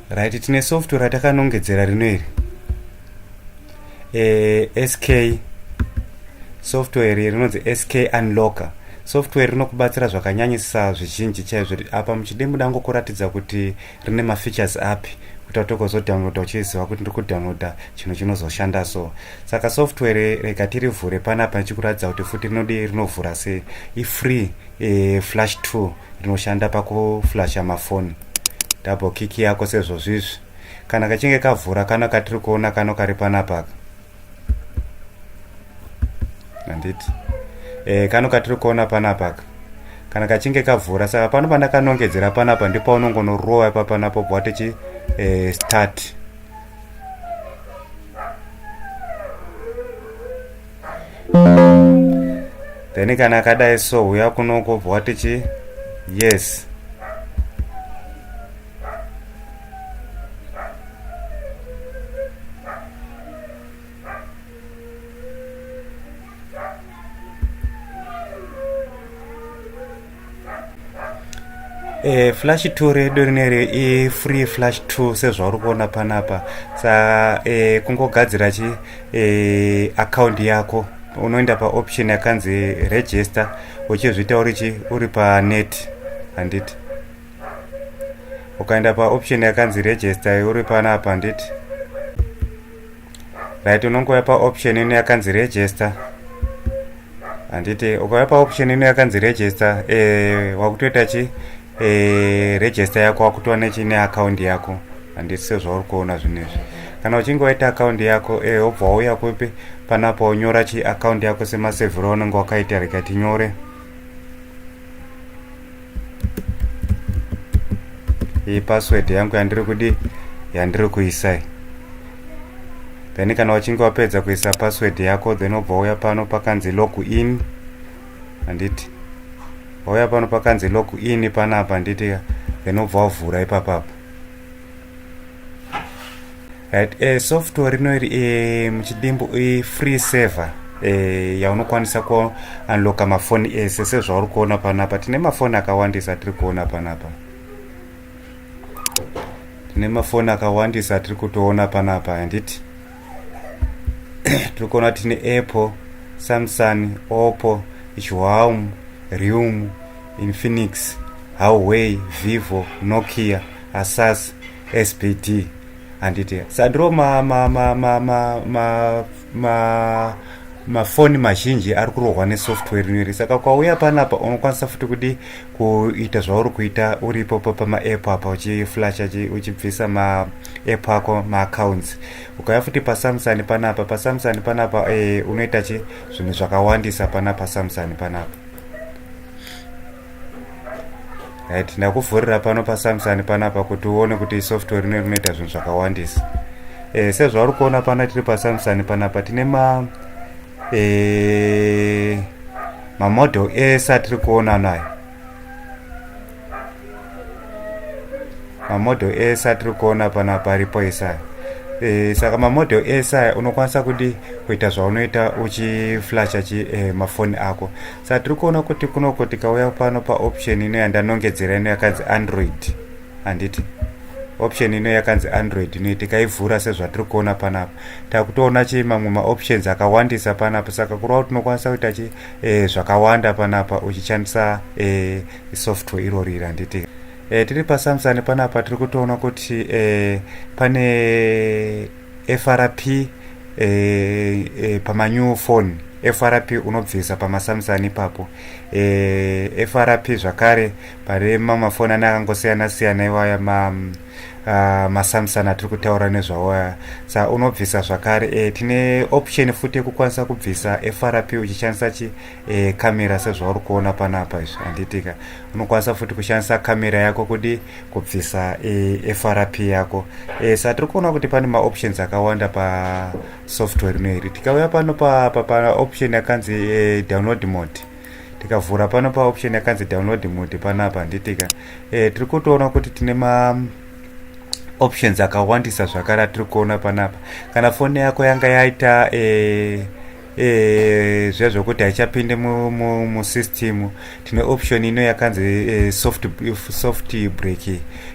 right. Tine software ratakanongedzera rino iri SK software rinonzi SK Unlocker. Software rinokubatsira zvakanyanyisa zvizhinji chaizvo. Apa muchidemo dangokuratidza kuti rine mafeatures api kuti utokozodownloada uchiziva kuti ndiri kudownloada chinhu chinozoshanda so. Saka software rega tirivhure panapa ndichikuratidza kuti futi rinodi rinovhura sei. Ifree flash 2 rinoshanda pakuflasha mafoni. Double click yako sezvo zvizvi. Kana kachinge kavhura kana katiri kuona kano kari panapa. Handiti kano katiri kuona panapa kana kachinge kavhura. Saka pano pandakanongedzera panapa ndipo unongonorowa papanapo bwatichi start. Then kana kadai so uya kunoko bwatichi yes. Flash 2 redu rineri free flash 2 sezvauri kuona panapa. Sa kungogadzira account yako unoenda pa option yakanzi register uchizvita uri pa net. Handiti ukaenda pa option yakanzi register uri panapa. Handiti right, unongoya pa option ino yakanzi register. Handiti ukaya pa option ino yakanzi register wakutoita register yako wakutova nechine account yako. Handiti sezvauri kuona zvinezvi. Kana uchinge waita account yako obva wauya kupi panapa unyora account yako semasevhero unenge wakaita. Rega tinyore iyi password yangu yandiri kuisa. Then kana uchinge wapedza kuisa password yako then obva wauya pano pakanzi login. Handiti wauya pano pakanzi login panapa. Handiti then obva wavhura ipapapo. Right, software rino iri muchidimbu free server yaunokwanisa kuunlocka mafoni ese sezvauri kuona panapa. Tine mafoni akawandisa tiri kuona panapa. Tine mafoni akawandisa tiri kutoona panapa. Handiti tiri kuona tine Apple, Samsung, Oppo, 𝗁𝗵𝗶𝗀𝗶𝗀, Realme, Infinix, Huawei, Vivo, Nokia, Asus, SPT. Handiti sandro mafoni mazhinji ari kurohwa nesoftware rinori. Saka kwauya panapa unokwanisa futi kuti kuita zvauri kuita uripo pama-app apa uchiflasha uchibvisa ma-app ako ma-accounts. Ukaya futi paSamsung panapa unoita zvinhu zvakawandisa panapa Samsung panapa. Right, ndakuvhurira pano paSamsung panapa kuti uone kuti software ino inoita zvinhu zvakawandisa. Sezvauri kuona pana tiri paSamsung panapa tine mamodel ese atiri kuona nayo. Mamodel ese atiri kuona panapa aripo esaya. Saka mamodel esaya unokwanisa kuti kuita zvaunoita uchiflasha mafoni ako. Saka tiri kuona kuti kunoko tikauya pano pa option ino yandanongedzera ino yakanzi Android. Handiti option ino yakanzi Android ino tikaivhura sezvatiri kuona panapa takutoona mamwe maoptions akawandisa panapa. Saka kureva kuti unokwanisa kuita zvakawanda panapa uchishandisa software irori. Handiti tiri paSamsung panapa tiri kutoona kuti pane FRP pamanew phone. FRP unobvisa pamaSamsung ipapo. FRP zvakare pane mamafoni ane akangosiyana siyana iwaya maSamsung atiri kutaura nezvawaya. Saka unobvisa zvakare. Tine option futi yekukwanisa kubvisa FRP uchishandisa kamera sezvauri kuona panapa izvi. Handitika unokwanisa futi kushandisa kamera yako kuti kubvisa FRP yako. Saka tiri kuona kuti pane maoptions akawanda pasoftware ino iri. Tikauya pano pa option yakanzi download mode. Tikavhura pano pa option yakanzi download mode panapa. Handitika tiri kutoona kuti tine options akawandisa zvakare tiri kuona panapa. Kana foni yako yanga yaita zvezvokuti haichapinde musystem, tine option ino yakanzi soft break.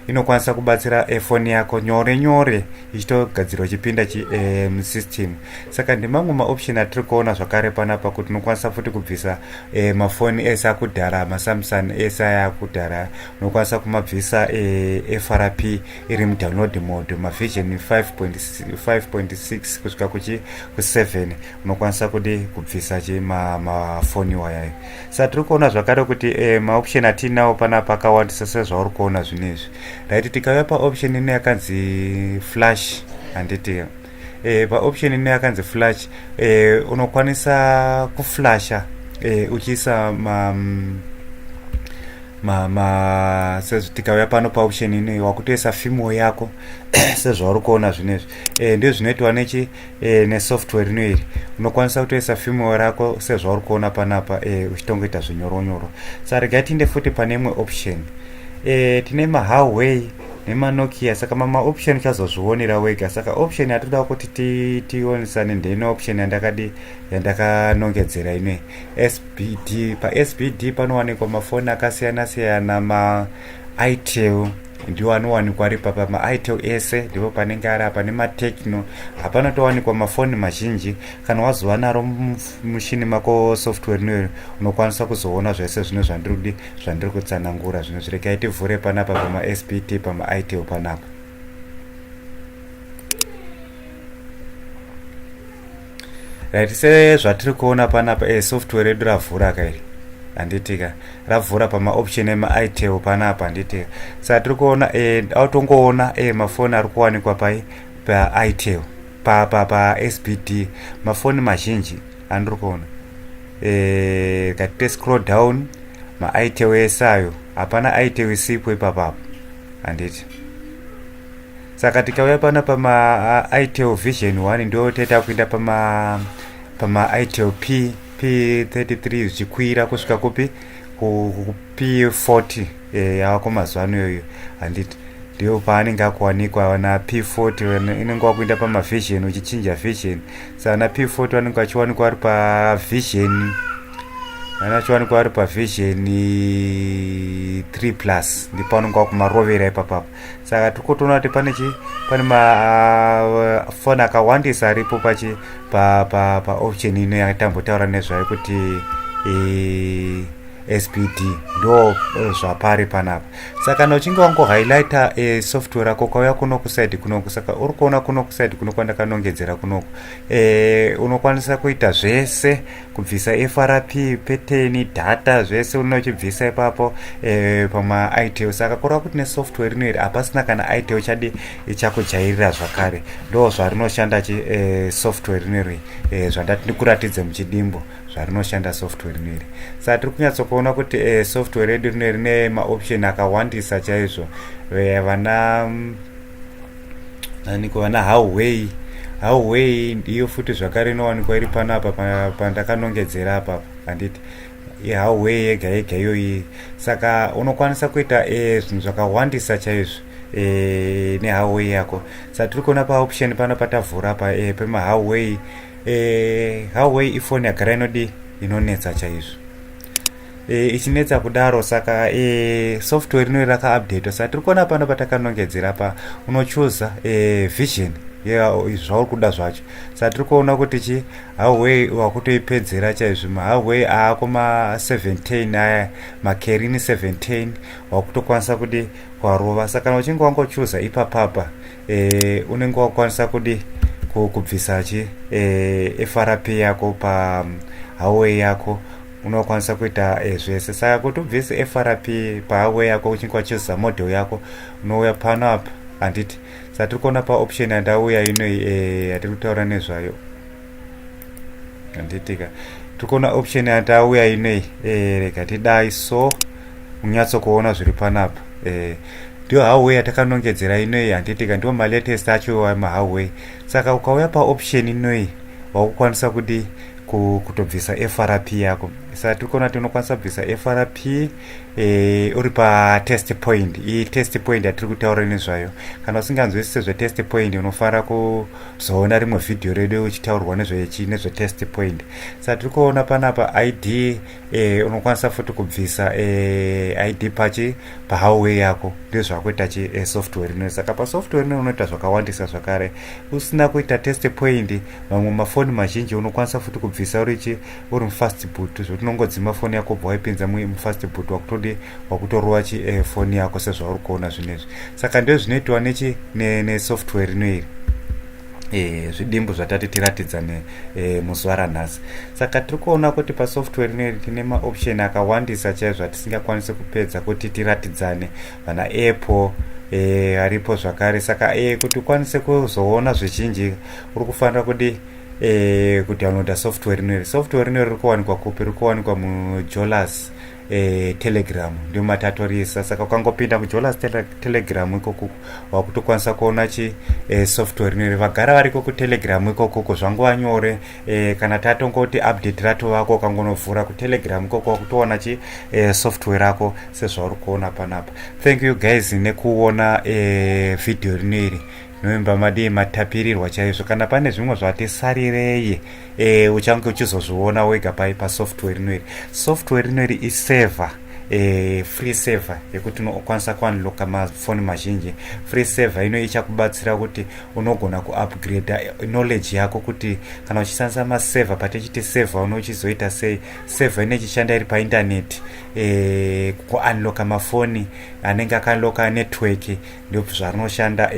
Inokwanisa kubatsira foni yako nyore nyore ichitogadzirwa chipinda musystem. Saka ndimamwe maoption atiri kuona zvakare panapa kuti unokwanisa futi kubvisa mafoni ese akudhara, maSamsung ese aya akudhara, unokwanisa kumabvisa FRP iri mudownload mode, maversion 5.6 kusvika ku7 unokwanisa kuti kubvisa mafoni wayayo. Saka tiri kuona zvakare kuti maoption atinawo panapa akawandisa sezvauri kuona zvinezvi. Right, tikauya paoption ino yakanzi flash handiti paoption ino yakanzi flash unokwanisa kuflasha uchiisa tikauya pano paoption ino wakutoisa firmware yako sezvauri kuona zvinezvi. Ndio zvinoitwa nesoftware ino iri, unokwanisa kutoisa firmware yako sezvauri kuona panapa uchitongoita zvinyoronyoro. Saka regai tiinde futi pane imwe option. Tine maHuawei nemaNokia, saka maoption chazozvionera wega. Saka option yatoda kuti tionesane ndeino option yandakanongedzera ine SBD. PaSBD panowanikwa mafoni akasiyana siyana, maItel ndiwo anowanikwa ari papa, maItel ese ndipo panenge ari apa, nematechno hapanotowanikwa mafoni mazhinji. Kana wazova naro mushini mako software inoyo unokwanisa kuzoona zvese zvino zvandiri kutsanangura zvino. Zviregai tivhure panapa pamaSBD pamaItel panapa. Right, sezvatiri kuona panapa software yedu ravhura kairi handitika, ravhura pamaoption emaItel panapa handitika. Saka tiri kuona autongoona mafoni ari kuwanikwa paItel paSBD, mafoni mazhinji andiri kuona. Katite scroll down maItel esayo hapana itel isipo ipapapo handiti. Saka tikauya pana pamaitel version 1 ndio teta kuenda pamaitel P33 zvichikwira kusvika kupi P40 yavako mazuva ano iyoyo handiti. Ndio paanenge akuwanikwa na P40 inenge wakuenda pamaversion uchichinja version. Saka na P40 vanenge vachiwanikwa vari paversion anachiwanikwa ari paversion 3 plus, ndipo anenge wakumarovera ipapapo. Saka tiri kutoona kuti pane mafoni akawandisa aripo paoption ino yatambotaura nezvayo kuti SPD ndo zvapari panapa. Saka kana uchinge wangohighlighta software yako ukauya kuno kuside kunoku, saka uri kuona kuno kuside kuno kwandakanongedzera kunoku, unokwanisa kuita zvese, kubvisa FRP, pattern, data, zvese unochibvisa ipapo pamaitel. Saka kureva kuti nesoftware ino iri hapasina kana itel ichakujairira zvakare. Ndo zvarinoshanda software ino iri, zvandati ndikuratidze muchidimbo zvarinoshanda software ino iri. Saka tiri kunyatsokuona kuti software yedu ino iri ine maoption akawandisa chaizvo. Vana Huawei ndiyo futi zvakare inowanikwa iri panapa pandakanongedzera apa handiti, Huawei yega yega iyoyi. Saka unokwanisa kuita zvinhu zvakawandisa chaizvo neHuawei yako. Saka tiri kuona paoption pano patavhura pemaHuawei. Huawei ifoni yagara inonetsa chaizvo, ichinetsa kudaro. Saka software ino rakaupdate. Saka tiri kuona pano patakanongedzera unochuza vision zvauri kuda zvacho. Saka tiri kuona kuti Huawei wakutoipedzera chaizvo. maHuawei aako ma710 aya, maKirin 710 wakutokwanisa kuti kwarova. Saka kana uchinge wangochuza ipapapa unenge wakwanisa kuti kubvisa FRP yako paHuawei yako, unokwanisa kuita zvese. Saka kuti ubvise FRP paHuawei yako uchinge wachuza model yako, unouya pano apa handiti. Saka tiri kuona paoption yandauya inoyi yatiri kutaura nezvayo handitika. Tiri kuona option yandauya inoyi, rega tidai so unyatsokuona zviri panapa. Ndio Huawei yatakanongedzera inoyi handitika, ndio malatest acho maHuawei. Saka ukauya paoption inoyi wakukwanisa kuti kutobvisa FRP yako. saka tiri kuona kuti unokwanisa kubvisa FRP uri patest point. Iyi test point yatiri kutaura nezvayo. Kana usinganzwisise zvetest point unofanira kuzoona rimwe vhidhiyo redu uchitaurwa nezvetest point. Saka tiri kuona panapa ID unokwanisa futi kubvisa ID pahardware yako. Ndizvo zvakuita software inoyi. Saka pasoftware inoyi unoita zvakawandisa zvakare. Usina kuita test point, mamwe mafoni mazhinji unokwanisa futi kubvisa uri mufast boot, zvoti unongodzima foni yako bva waipinza mufast boot wakutorova foni yako sezvauri kuona zvinezvi. Saka ndizvo zvinoitwa nesoftware inoyi. Zvidimbu zvatati tiratidzane muzuva ranhasi. Saka tiri kuona kuti pasoftware inoyi tine maoption akawandisa chaizvo atisingakwanisi kupedza kuti tiratidzane. Vana Apple aripo zvakare. Saka kuti ukwanise kuzoona zvizhinji uri kufanira kudownloada software inoyi. Software inoyi riri kuwanikwa kupi? Riri kuwanikwa muJola's Telegram, ndio matatorisa. Saka ukangopinda muJola's Telegram ikoko wakutokwanisa kuona software inoyi. Vagara variko kuTelegram ikoko zvangova nyore. Kana tatongoti update ratovako ukangonovhura kuTelegram ikoko wakutoona software yako sezvauri kuona panapa. Thank you guys nekuona video inoyi. Novemba madii matapirirwa chaizvo. Kana pane zvimwe zvatisarireyi uchange uchizozviona wega pasoftware inoyi. Software inoyi iserver, free server yekuti unokwanisa kuunlocka mafoni mazhinji. Free server inoyi ichakubatsira kuti unogona kuupgrade knowledge yako, kuti kana uchishandisa maserver patichiti server unochizoita sei. Server inoyi ichishanda iri painternet, kuunlocka mafoni anenge akanlocka network, ndio zvarinoshanda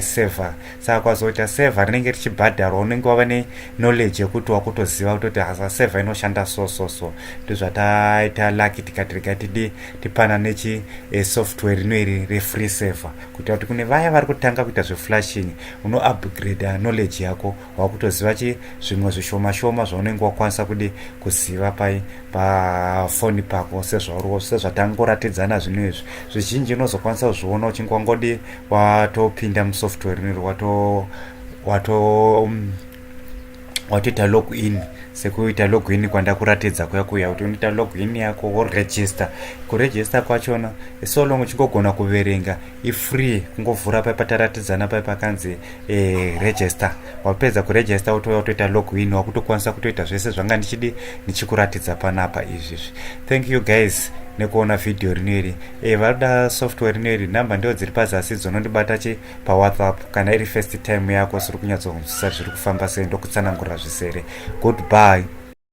server. Saka kwazoita server rinenge richibhadharwa, unenge wava neknowledge yekuti wakutoziva kuti hasa server inoshanda so. Ndizvo zvataita lucky tikati regai tipana software inoyi refree server, kuti kuti kune vaya vari kutanga kuita zveflashing unoupgrade knowledge yako, wakutoziva zvimwe zvishoma zvaunenge wakwanisa kuziva pafoni pako sezvatangoratidzana zvino izvi. Zvizhinji unozokwanisa kuzviona uchingongodi watopinda musoftware inoyi, watoita login. Sekuita login kwandakuratidza kuya kuti unoita login yako woregister. Kuregister kwachona so long uchingogona kuverenga ifree, kungovhura pataratidzana pakanzi register. Wapedza kuregister utoita login, wakutokwanisa kutoita zvese zvanga ndichikuratidza panapa izvi. Thank you guys nekuona video rineri. Varida software rineri, namba ndio dziri pazasi dzinondibata paWhatsApp kana iri first time yako siri kunyatsonzwisisa zviri kufamba sei, ndokutsanangurira zvisere. Goodbye.